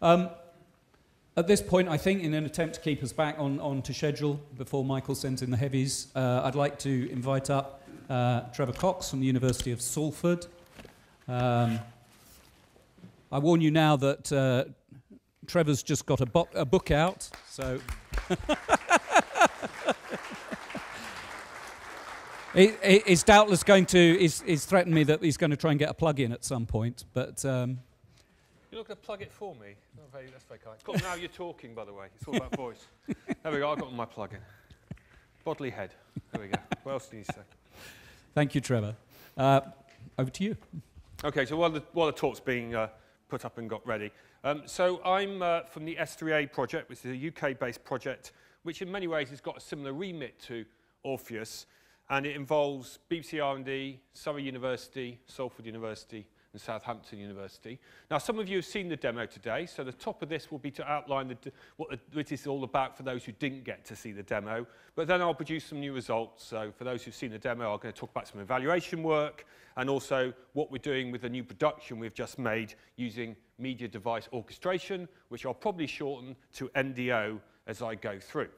At this point, I think, in an attempt to keep us back on to schedule before Michael sends in the heavies, I'd like to invite up Trevor Cox from the University of Salford. I warn you now that Trevor's just got a book out, so... He's doubtless going to... He's threatened me that he's going to try and get a plug-in at some point, but... You're not going to plug it for me? That's very kind. God, now you're talking, by the way. It's all about voice. There we go, I've got my plug-in. Bodily head. There we go. What else do you say? Thank you, Trevor. Over to you. OK, so while the talk's being put up and got ready. So I'm from the S3A project, which is a UK-based project, which in many ways has got a similar remit to ORPHEUS, and it involves BBC R&D, Surrey University, Salford University, and Southampton University. Now, some of you have seen the demo today, so the top of this will be to outline what it is all about for those who didn't get to see the demo, but then I'll produce some new results. So for those who've seen the demo, I'm going to talk about some evaluation work and also what we're doing with the new production we've just made using media device orchestration, which I'll probably shorten to MDO as I go through.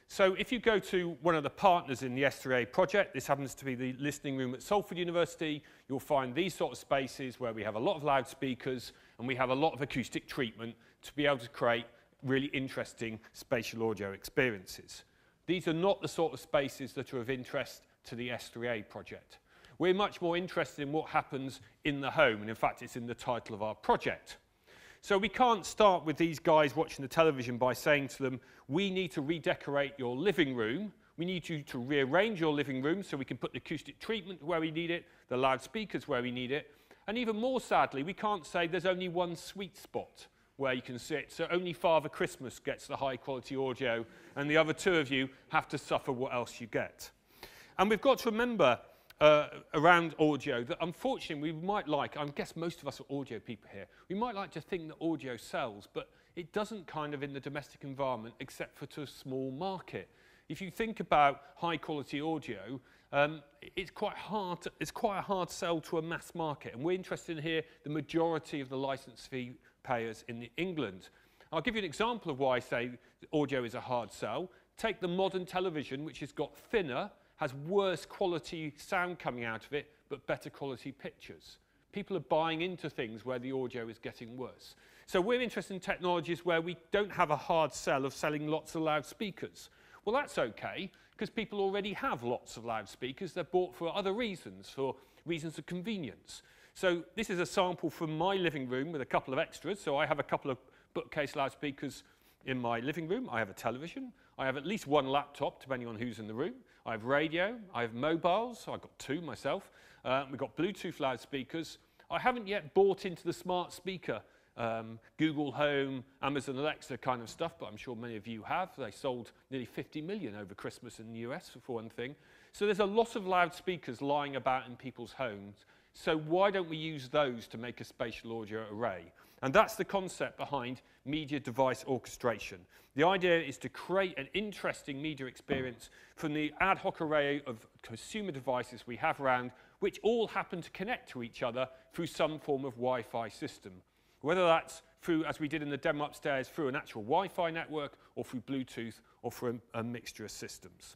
So if you go to one of the partners in the S3A project, this happens to be the listening room at Salford University, you'll find these sort of spaces where we have a lot of loudspeakers and we have a lot of acoustic treatment to be able to create really interesting spatial audio experiences. These are not the sort of spaces that are of interest to the S3A project. We're much more interested in what happens in the home, and in fact it's in the title of our project. So we can't start with these guys watching the television by saying to them, we need to redecorate your living room. We need you to rearrange your living room so we can put the acoustic treatment where we need it, the loudspeakers where we need it. And even more sadly, we can't say there's only one sweet spot where you can sit, so only Father Christmas gets the high quality audio, and the other two of you have to suffer what else you get. And we've got to remember around audio that unfortunately we might like, I guess most of us are audio people here, we might like to think that audio sells, but it doesn't kind of in the domestic environment except for to a small market. If you think about high quality audio, it's quite a hard sell to a mass market, and we're interested in here the majority of the license fee payers in England. I'll give you an example of why I say audio is a hard sell. Take the modern television, which has got thinner, has worse quality sound coming out of it, but better quality pictures. People are buying into things where the audio is getting worse. So we're interested in technologies where we don't have a hard sell of selling lots of loudspeakers. Well, that's okay, because people already have lots of loudspeakers. They're bought for other reasons, for reasons of convenience. So this is a sample from my living room with a couple of extras. So I have a couple of bookcase loudspeakers in my living room. I have a television. I have at least one laptop, depending on who's in the room. I have radio, I have mobiles, so I've got two myself. We've got Bluetooth loudspeakers. I haven't yet bought into the smart speaker, Google Home, Amazon Alexa kind of stuff, but I'm sure many of you have. They sold nearly 50 million over Christmas in the US, for one thing. So there's a lot of loudspeakers lying about in people's homes. So why don't we use those to make a spatial audio array? And that's the concept behind media device orchestration. The idea is to create an interesting media experience from the ad hoc array of consumer devices we have around, which all happen to connect to each other through some form of Wi-Fi system. Whether that's through, as we did in the demo upstairs, through an actual Wi-Fi network, or through Bluetooth, or through a mixture of systems.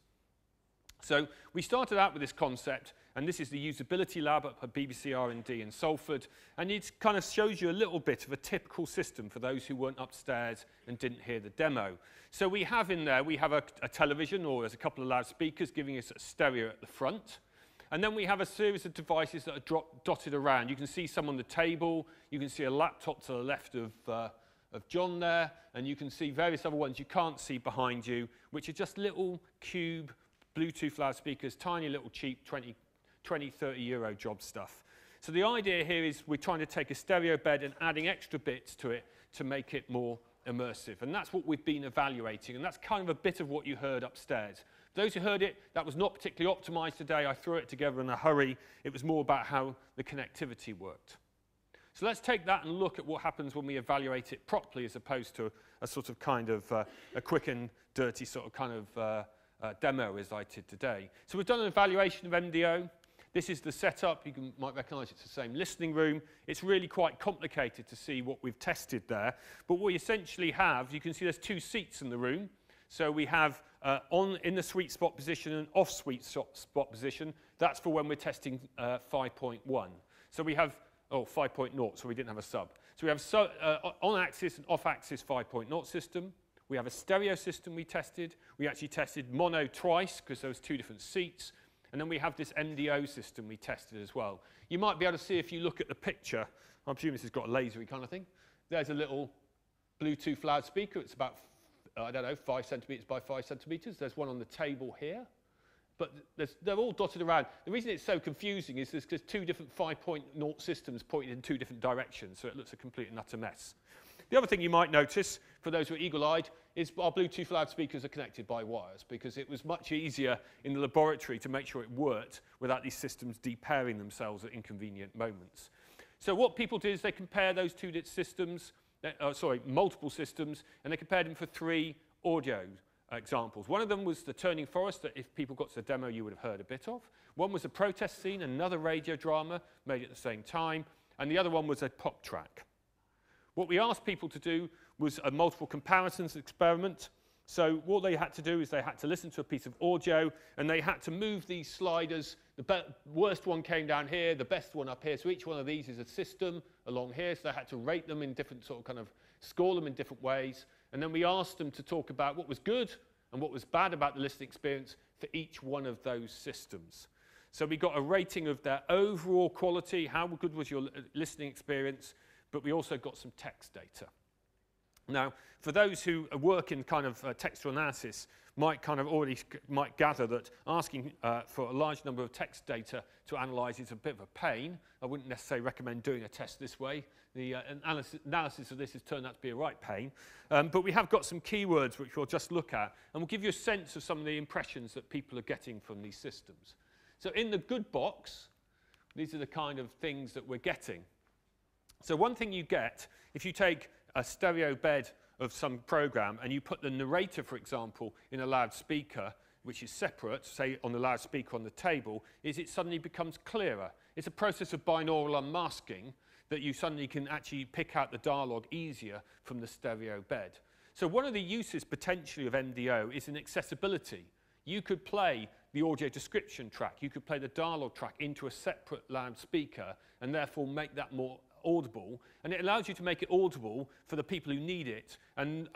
So we started out with this concept, and this is the usability lab at BBC R&D in Salford, and it kind of shows you a little bit of a typical system for those who weren't upstairs and didn't hear the demo. So we have in there, we have a television, or there's a couple of loudspeakers giving us a stereo at the front. And then we have a series of devices that are dotted around. You can see some on the table, you can see a laptop to the left of John there, and you can see various other ones you can't see behind you, which are just little cube Bluetooth loudspeakers, tiny little cheap 20, 30 euro job stuff. So the idea here is we're trying to take a stereo bed and adding extra bits to it to make it more immersive. And that's what we've been evaluating, and that's kind of a bit of what you heard upstairs. Those who heard it, that was not particularly optimized today. I threw it together in a hurry. It was more about how the connectivity worked. So let's take that and look at what happens when we evaluate it properly as opposed to a sort of kind of a quick and dirty sort of kind of demo as I did today. So we've done an evaluation of MDO. This is the setup. You might recognise it's the same listening room. It's really quite complicated to see what we've tested there. But what we essentially have, you can see there's 2 seats in the room. So we have in the sweet spot position and off sweet spot position. That's for when we're testing 5.1. So we have, 5.0, so we didn't have a sub. So we have on-axis and off-axis 5.0 system. We have a stereo system we tested. We actually tested mono twice because there was 2 different seats. And then we have this MDO system we tested as well. You might be able to see if you look at the picture. I presume this has got a lasery kind of thing. There's a little Bluetooth loudspeaker. It's about, 5 centimetres by 5 centimetres. There's one on the table here. But they're all dotted around. The reason it's so confusing is because 2 different 5.0 systems pointed in 2 different directions, so it looks a complete and utter mess. The other thing you might notice, for those who are eagle-eyed, is our Bluetooth loudspeakers are connected by wires, because it was much easier in the laboratory to make sure it worked without these systems de-pairing themselves at inconvenient moments. So what people did is they compare those 2 systems, multiple systems, and they compared them for 3 audio examples. One of them was the Turning Forest, that if people got to the demo you would have heard a bit of. One was a protest scene, another radio drama made at the same time, and the other one was a pop track. What we asked people to do was a multiple comparisons experiment. So what they had to do is they had to listen to a piece of audio, and they had to move these sliders. The worst one came down here, the best one up here. So each one of these is a system along here. So they had to rate them in different score them in different ways. And then we asked them to talk about what was good and what was bad about the listening experience for each one of those systems. So we got a rating of their overall quality, how good was your listening experience, but we also got some text data. Now, for those who work in textual analysis, might gather that asking for a large number of text data to analyse is a bit of a pain. I wouldn't necessarily recommend doing a test this way. The analysis of this has turned out to be a right pain. But we have got some keywords which we'll just look at, and we'll give you a sense of some of the impressions that people are getting from these systems. So in the good box, these are the kind of things that we're getting. So one thing you get, if you take a stereo bed of some program and you put the narrator, for example, in a loudspeaker, which is separate, say on the loudspeaker on the table, is it suddenly becomes clearer. It's a process of binaural unmasking that you suddenly can actually pick out the dialogue easier from the stereo bed. So one of the uses potentially of MDO is in accessibility. You could play the audio description track, you could play the dialogue track into a separate loudspeaker and therefore make that more audible, and it allows you to make it audible for the people who need it and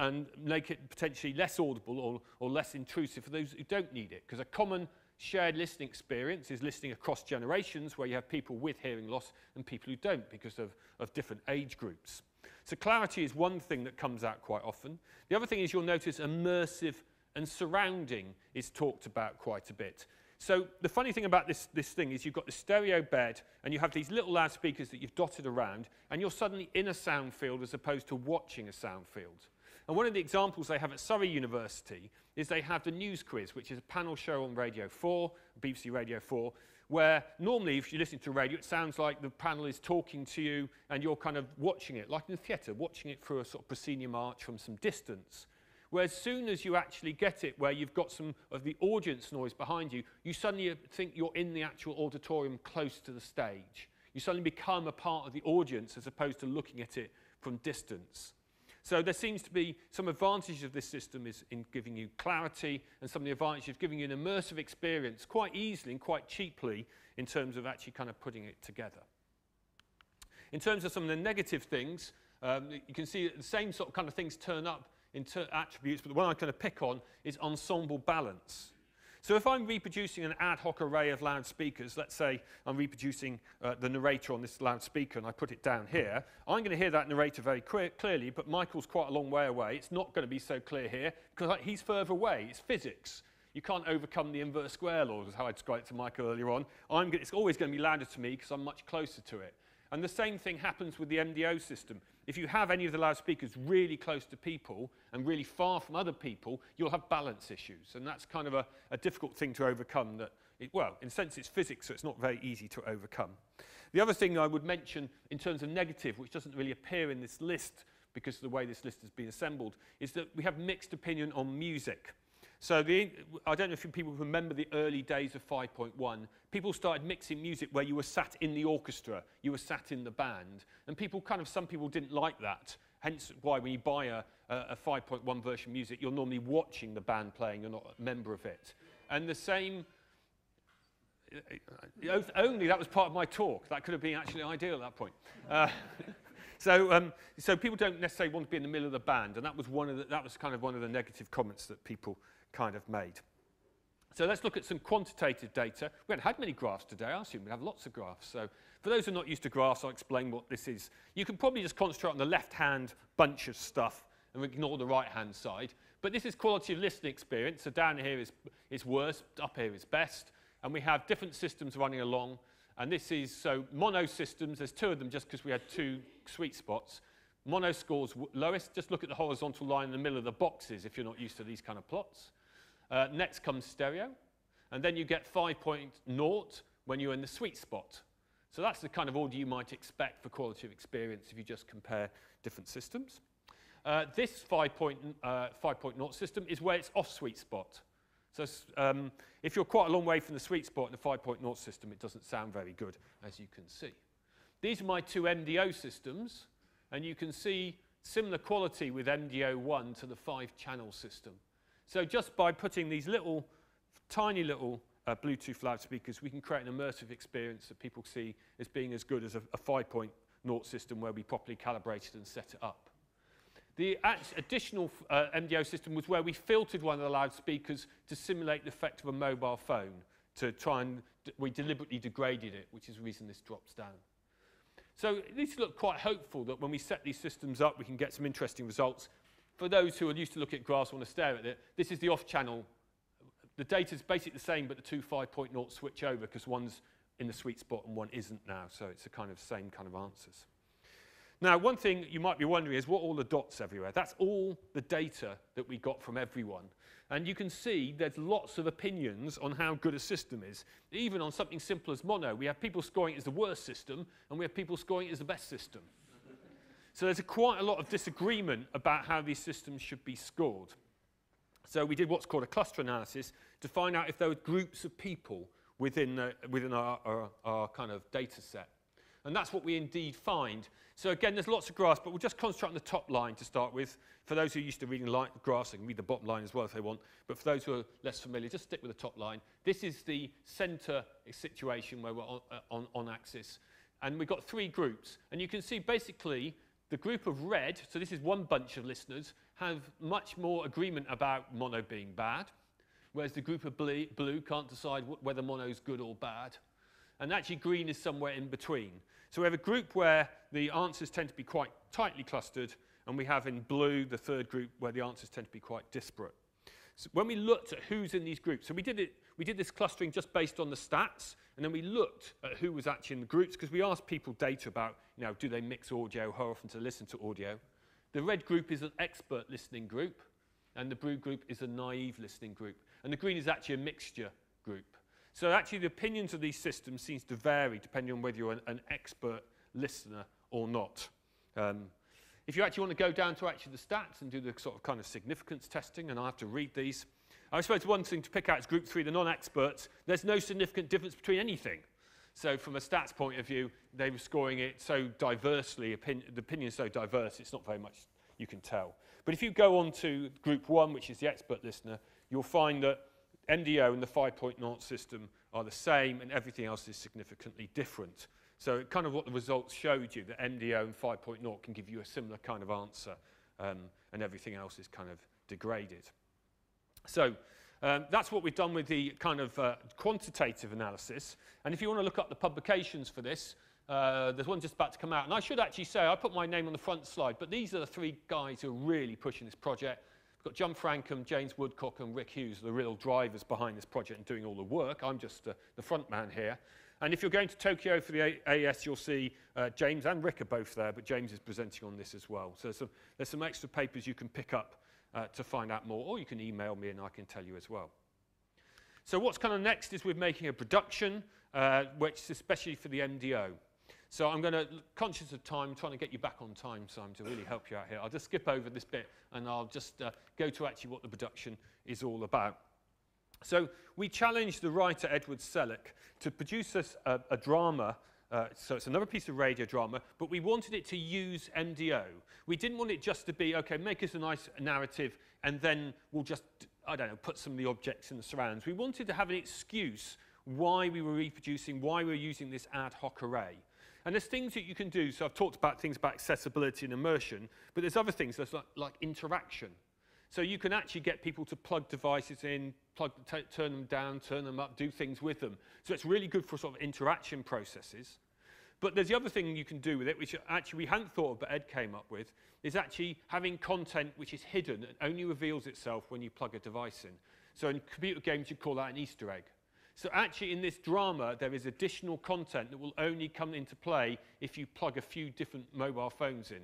make it potentially less audible or less intrusive for those who don't need it, because a common shared listening experience is listening across generations where you have people with hearing loss and people who don't because of different age groups. So clarity is one thing that comes out quite often. The other thing is you'll notice immersive and surrounding is talked about quite a bit. So the funny thing about this thing is you've got the stereo bed and you have these little loudspeakers that you've dotted around, and you're suddenly in a sound field as opposed to watching a sound field. And one of the examples they have at Surrey University is they have the news quiz, which is a panel show on Radio 4, BBC Radio 4, where normally if you listen to radio, it sounds like the panel is talking to you and you're kind of watching it, like in the theatre, watching it through a sort of proscenium march from some distance. Whereas as soon as you actually get it where you've got some of the audience noise behind you, you suddenly think you're in the actual auditorium close to the stage. You suddenly become a part of the audience as opposed to looking at it from distance. So there seems to be some advantages of this system is in giving you clarity, and some of the advantages of giving you an immersive experience quite easily and quite cheaply in terms of actually kind of putting it together. In terms of some of the negative things, you can see that the same sort of kind of things turn up in attributes, but the one I'm going to pick on is ensemble balance. So if I'm reproducing an ad hoc array of loudspeakers, let's say I'm reproducing the narrator on this loudspeaker and I put it down here, I'm going to hear that narrator very clearly, but Michael's quite a long way away. It's not going to be so clear here because he's further away. It's physics. You can't overcome the inverse square laws, is how I described it to Michael earlier on. It's always going to be louder to me because I'm much closer to it. And the same thing happens with the MDO system. If you have any of the loudspeakers really close to people and really far from other people, you'll have balance issues. And that's kind of a difficult thing to overcome. Well, in a sense, it's physics, so it's not very easy to overcome. The other thing I would mention in terms of negative, which doesn't really appear in this list because of the way this list has been assembled, is that we have mixed opinion on music. So I don't know if people remember the early days of 5.1. People started mixing music where you were sat in the orchestra, you were sat in the band, and some people didn't like that. Hence why when you buy a 5.1 version music, you're normally watching the band playing, you're not a member of it. And the same, only that was part of my talk. That could have been actually ideal at that point. So people don't necessarily want to be in the middle of the band, and that was kind of one of the negative comments that people kind of made. So let's look at some quantitative data. We haven't had many graphs today. I assume we have lots of graphs. So for those who are not used to graphs, I'll explain what this is. You can probably just concentrate on the left-hand bunch of stuff and ignore the right-hand side. But this is quality of listening experience. So down here is worst, up here is best. And we have different systems running along. And this is, so mono systems, there's two of them just because we had two sweet spots. Mono scores lowest. Just look at the horizontal line in the middle of the boxes if you're not used to these kind of plots. Next comes stereo, and then you get 5.0 when you're in the sweet spot. So that's the kind of order you might expect for quality of experience if you just compare different systems. This 5.0 system is where it's off sweet spot. So if you're quite a long way from the sweet spot in the 5.0 system, it doesn't sound very good, as you can see. These are my two MDO systems, and you can see similar quality with MDO1 to the 5-channel system. So just by putting these tiny little Bluetooth loudspeakers, we can create an immersive experience that people see as being as good as a 5.0 system where we properly calibrated and set it up. The additional MDO system was where we filtered one of the loudspeakers to simulate the effect of a mobile phone, we deliberately degraded it, which is the reason this drops down. So these look quite hopeful that when we set these systems up, we can get some interesting results. For those who are used to looking at graphs and want to stare at it, this is the off-channel. The data is basically the same, but the two 5.0 switch over because one's in the sweet spot and one isn't now. So it's the kind of same kind of answers. Now, one thing you might be wondering is what are all the dots everywhere? That's all the data that we got from everyone. And you can see there's lots of opinions on how good a system is. Even on something simple as mono, we have people scoring it as the worst system, and we have people scoring it as the best system. So there's quite a lot of disagreement about how these systems should be scored. So we did what's called a cluster analysis to find out if there were groups of people within our kind of data set. And that's what we indeed find. So again, there's lots of graphs, but we'll just concentrate on the top line to start with. For those who are used to reading graphs, they can read the bottom line as well if they want. But for those who are less familiar, just stick with the top line. This is the center situation where we're on axis. And we've got three groups. And you can see basically the group of red, so this is one bunch of listeners, have much more agreement about mono being bad, whereas the group of blue can't decide whether mono is good or bad. And actually green is somewhere in between. So we have a group where the answers tend to be quite tightly clustered, and we have in blue the third group where the answers tend to be quite disparate. So when we looked at who's in these groups, so we did this clustering just based on the stats, and then we looked at who was actually in the groups, because we asked people data about, do they mix audio, how often do they listen to audio. The red group is an expert listening group, and the blue group is a naive listening group. And the green is actually a mixture group. So actually the opinions of these systems seems to vary depending on whether you're an expert listener or not. If you actually want to go down to actually the stats and do the sort of kind of significance testing, and I have to read these, I suppose one thing to pick out is group 3, the non-experts. There's no significant difference between anything. So from a stats point of view, they were scoring it so diversely, the opinion is so diverse, it's not very much you can tell. But if you go on to group 1, which is the expert listener, you'll find that MDO and the 5.0 system are the same, and everything else is significantly different. So kind of what the results showed you, that MDO and 5.0 can give you a similar kind of answer, and everything else is kind of degraded. So that's what we've done with the kind of quantitative analysis. And if you want to look up the publications for this, there's one just about to come out. And I should actually say, I put my name on the front slide, but these are the three guys who are really pushing this project. We've got John Frankham, James Woodcock, and Rick Hughes, the real drivers behind this project and doing all the work. I'm just the front man here. And if you're going to Tokyo for the AS, you'll see James and Rick are both there, but James is presenting on this as well. So there's some extra papers you can pick up to find out more, or you can email me and I can tell you as well. So what's kind of next is we're making a production, which is especially for the MDO. So I'm going to, conscious of time, trying to get you back on time, Simon, to really help you out here. I'll just skip over this bit and I'll just go to actually what the production is all about. So we challenged the writer Edward Selleck to produce us a drama. So it's another piece of radio drama, but we wanted it to use MDO. We didn't want it just to be, okay, make us a nice narrative and then we'll just, I don't know, put some of the objects in the surrounds. We wanted to have an excuse why we were reproducing, why we were using this ad hoc array. And there's things that you can do. So I've talked about things about accessibility and immersion, but there's other things that's like interaction. So you can actually get people to plug devices in, turn them down, turn them up, do things with them. So it's really good for sort of interaction processes. But there's the other thing you can do with it, which actually we hadn't thought of, but Ed came up with, is actually having content which is hidden and only reveals itself when you plug a device in. So in computer games, you call that an Easter egg. So actually in this drama, there is additional content that will only come into play if you plug a few different mobile phones in.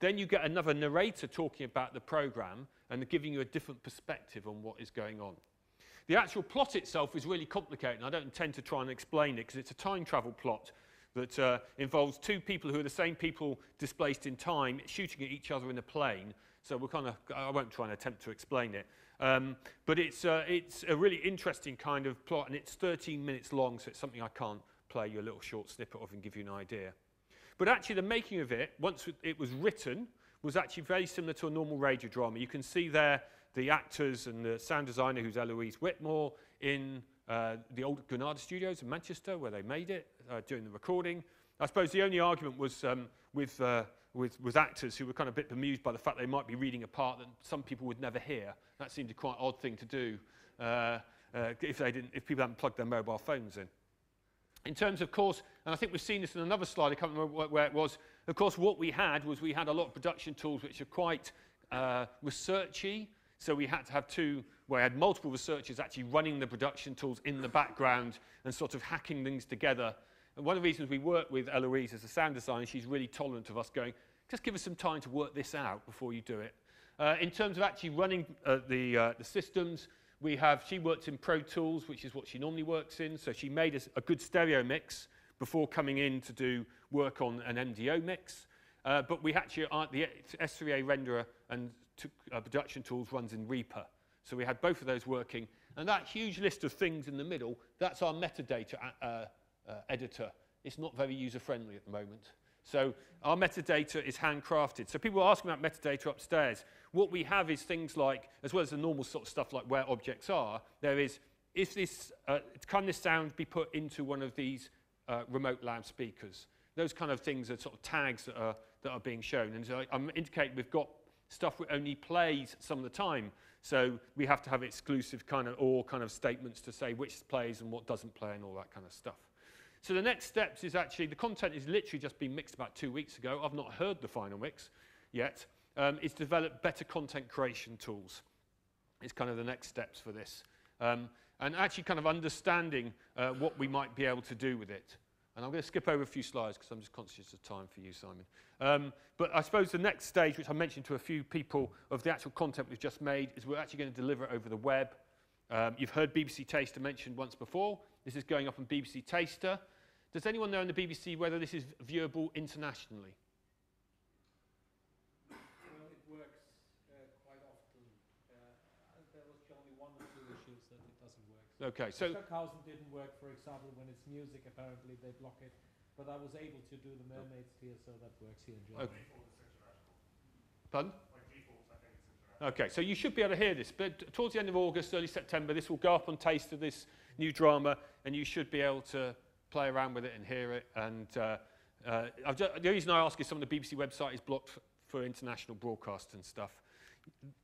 Then you get another narrator talking about the program and giving you a different perspective on what is going on. The actual plot itself is really complicated, and I don't intend to try and explain it because it's a time travel plot that involves two people who are the same people displaced in time shooting at each other in a plane. So we're kind of, I won't try and attempt to explain it. But it's a really interesting kind of plot, and it's 13 minutes long, so it's something I can't play you a little short snippet of and give you an idea. But actually the making of it, once it was written, was actually very similar to a normal radio drama. You can see there the actors and the sound designer, who's Eloise Whitmore, in the old Granada Studios in Manchester, where they made it during the recording. I suppose the only argument was with actors who were kind of a bit bemused by the fact they might be reading a part that some people would never hear. That seemed a quite odd thing to do if people hadn't plugged their mobile phones in. In terms of course, and I think we've seen this in another slide, I can't remember where it was, of course what we had was we had a lot of production tools which are quite researchy. So we had to have where I had multiple researchers actually running the production tools in the background and sort of hacking things together. And one of the reasons we work with Eloise as a sound designer, she's really tolerant of us going, just give us some time to work this out before you do it. In terms of actually running the systems, she worked in Pro Tools, which is what she normally works in. So she made us a good stereo mix before coming in to do work on an MDO mix. But we actually, the S3A renderer and production tools runs in Reaper. So we had both of those working. And that huge list of things in the middle, that's our metadata editor. It's not very user-friendly at the moment. So our metadata is handcrafted. So people are asking about metadata upstairs. What we have is things like, as well as the normal sort of stuff like where objects are, there is, can this sound be put into one of these remote loudspeakers? Those kind of things are sort of tags that are being shown. And so I'm indicating we've got stuff that only plays some of the time. So we have to have exclusive kind of statements to say which plays and what doesn't play and all that kind of stuff. So the next steps is actually, the content is literally just been mixed about 2 weeks ago. I've not heard the final mix yet. It's developed better content creation tools. It's kind of the next steps for this. And actually kind of understanding what we might be able to do with it. And I'm going to skip over a few slides because I'm just conscious of time for you, Simon. But I suppose the next stage, which I mentioned to a few people, of the actual content we've just made, is we're actually going to deliver it over the web. You've heard BBC Taster mentioned once before. This is going up on BBC Taster. Does anyone know in the BBC whether this is viewable internationally? Well, it works quite often. There was only 1 or 2 issues that it doesn't work. Okay, so Stockhausen didn't work, for example, when it's music. Apparently, they block it. But I was able to do the Mermaids here, so that works here in Germany. Okay. Pardon? Okay, so you should be able to hear this, but towards the end of August, early September, this will go up on Taster, this new drama, and you should be able to play around with it and hear it. And the reason I ask is some of the BBC website is blocked for international broadcast and stuff.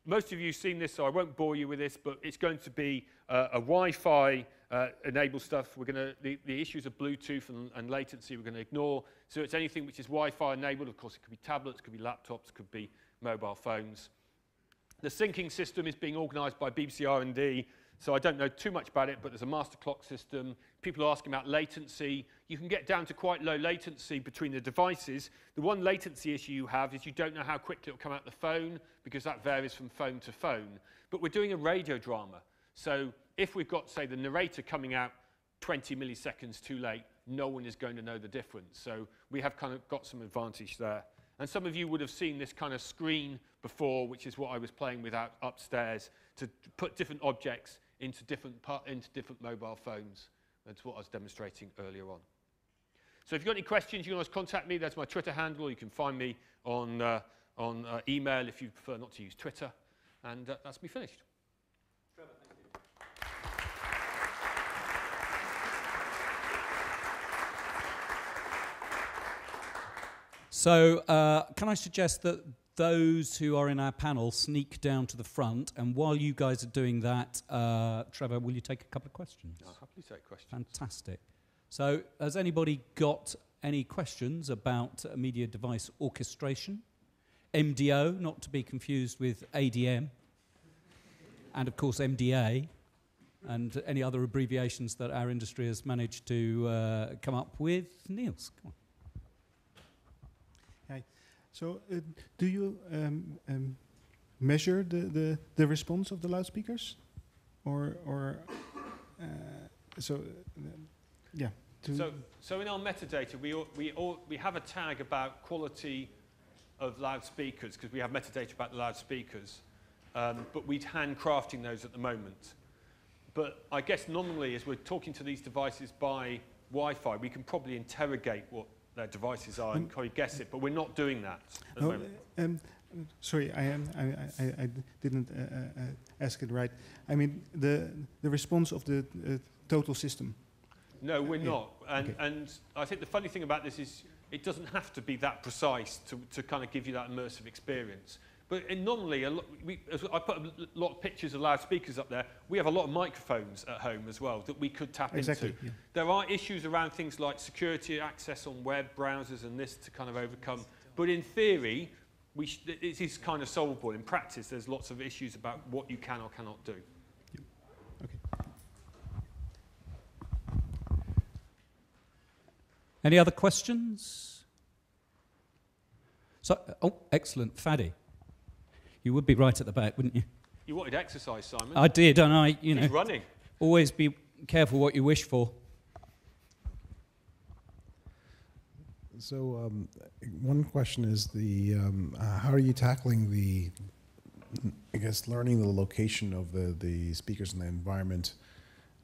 Most of you have seen this, so I won't bore you with this, but it's going to be a Wi-Fi enabled stuff. We're going to the issues of Bluetooth and latency we're going to ignore. So it's anything which is Wi-Fi enabled. Of course, it could be tablets, could be laptops, could be mobile phones. The syncing system is being organised by BBC R&D, so I don't know too much about it, but there's a master clock system. People are asking about latency. You can get down to quite low latency between the devices. The one latency issue you have is you don't know how quickly it will come out the phone, because that varies from phone to phone. But we're doing a radio drama, so if we've got, say, the narrator coming out 20 milliseconds too late, no one is going to know the difference. So we have kind of got some advantage there. And some of you would have seen this kind of screen before, which is what I was playing with out upstairs, to put different objects into different mobile phones. That's what I was demonstrating earlier on. So if you've got any questions, you can always contact me. That's my Twitter handle. You can find me on email if you prefer not to use Twitter. And that's me finished. Trevor, thank you. So can I suggest that those who are in our panel sneak down to the front, and while you guys are doing that, Trevor, will you take a couple of questions? I'll happily take questions. Fantastic. So has anybody got any questions about media device orchestration? MDO, not to be confused with ADM, and of course MDA, and any other abbreviations that our industry has managed to come up with. Niels, come on. Hi. So do you measure the response of the loudspeakers? Yeah. So in our metadata, we have a tag about quality of loudspeakers, because we have metadata about the loudspeakers, but we're handcrafting those at the moment. But I guess nominally, as we're talking to these devices by Wi-Fi, we can probably interrogate what their devices are and probably guess it, but we're not doing that at the moment. Sorry, I didn't ask it right. I mean the response of the total system. No, we're not. Okay. And I think the funny thing about this is it doesn't have to be that precise to kind of give you that immersive experience. But normally, I put a lot of pictures of loudspeakers up there. We have a lot of microphones at home as well that we could tap into. Yeah. There are issues around things like security access on web browsers and this to kind of overcome. But in theory, it is kind of solvable. In practice, there's lots of issues about what you can or cannot do. Yeah. Okay. Any other questions? So, oh, excellent, Faddy. You would be right at the back, wouldn't you? You wanted exercise, Simon. I did, and He's running. Always be careful what you wish for. So, one question is how are you tackling learning the location of the speakers in the environment,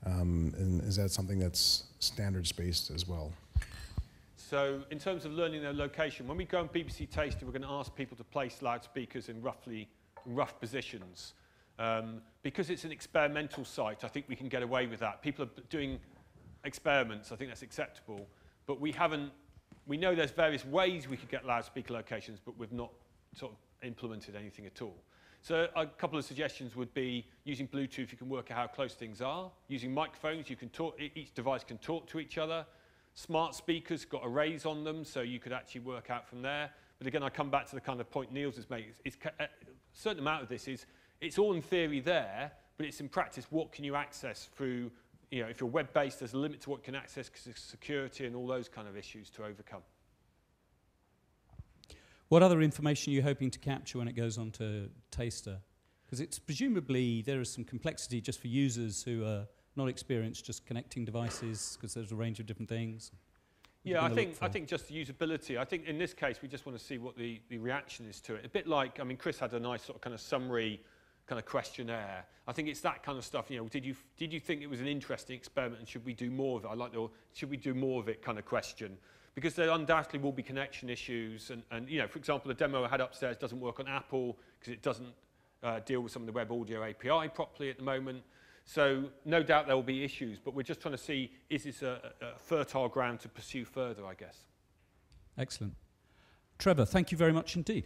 and is that something that's standards-based as well? So in terms of learning their location, when we go on BBC Tasty, we're going to ask people to place loudspeakers in rough positions. Because it's an experimental site, I think we can get away with that. People are doing experiments, I think that's acceptable. But we know there's various ways we could get loudspeaker locations, but we've not sort of implemented anything at all. So a couple of suggestions would be using Bluetooth, you can work out how close things are. Using microphones, you can talk, each device can talk to each other. Smart speakers got arrays on them, so you could actually work out from there. But again, I come back to the kind of point Niels has made. A certain amount of this is, it's all in theory there, but it's in practice, what can you access through, if you're web-based, there's a limit to what you can access because of security and all those kind of issues to overcome. What other information are you hoping to capture when it goes on to Taster? Because it's presumably there is some complexity just for users who are not experienced just connecting devices, because there's a range of different things. Yeah, I think just the usability. I think in this case, we just want to see what the reaction is to it. A bit like, Chris had a nice sort of kind of summary kind of questionnaire. I think it's that kind of stuff, did you think it was an interesting experiment and should we do more of it? I like the should we do more of it kind of question. Because there undoubtedly will be connection issues. And for example, the demo I had upstairs doesn't work on Apple because it doesn't deal with some of the web audio API properly at the moment. So no doubt there will be issues, but we're just trying to see, is this a fertile ground to pursue further, I guess. Excellent. Trevor, thank you very much indeed.